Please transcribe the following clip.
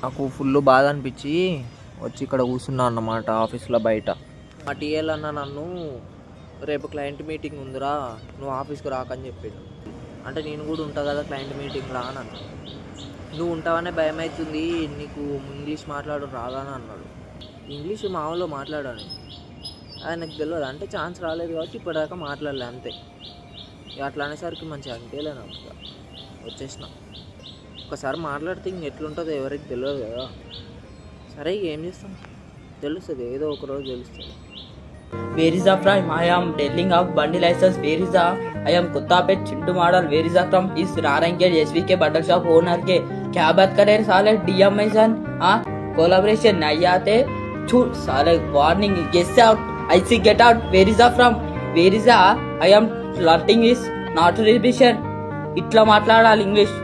నాకు ఫుల్ బాధ అనిపించి వచ్చి ఇక్కడ కూర్చున్నా అన్నమాట ఆఫీస్లో బయట. మా టీఎల్ అన్న నన్ను రేపు క్లయింట్ మీటింగ్ ఉందిరా నువ్వు ఆఫీస్కి రాకని చెప్పాడు. అంటే నేను కూడా ఉంటా కదా క్లయింట్ మీటింగ్లా అని అన్నా. నువ్వు ఉంటావనే భయం అవుతుంది, నీకు ఇంగ్లీష్ మాట్లాడు రాదా అని అన్నాడు. ఇంగ్లీష్ మామూలుగా మాట్లాడాను, ఆయనకు తెలియదు. అంటే ఛాన్స్ రాలేదు కాబట్టి ఇప్పటిదాకా మాట్లాడలే అంతే. అట్లా అనేసరికి మంచిగా అనిపించలే నాకు, వచ్చేసిన. ఒకసారి మాట్లాడితే ఇంక ఎట్లుంటుందో ఎవరికి తెలియదు కదా. సరే ఏం చేస్తాం, తెలుస్తుంది, ఏదో ఒక రోజు తెలుస్తుంది. Where is the from? I am telling of bundle license. Where is the? I am Kuttapet Chintu model. Where is the from? Is Naranjed SVK bundle shop owner के क्या बात कर रहे साले DMIसन? हाँ collaboration नहीं आते छूट साले warning get out. I see get out. Where is the from? Where is the? I am flirting is not revision. इट्ला माట్లాడాలి ఇంగ్లీష్.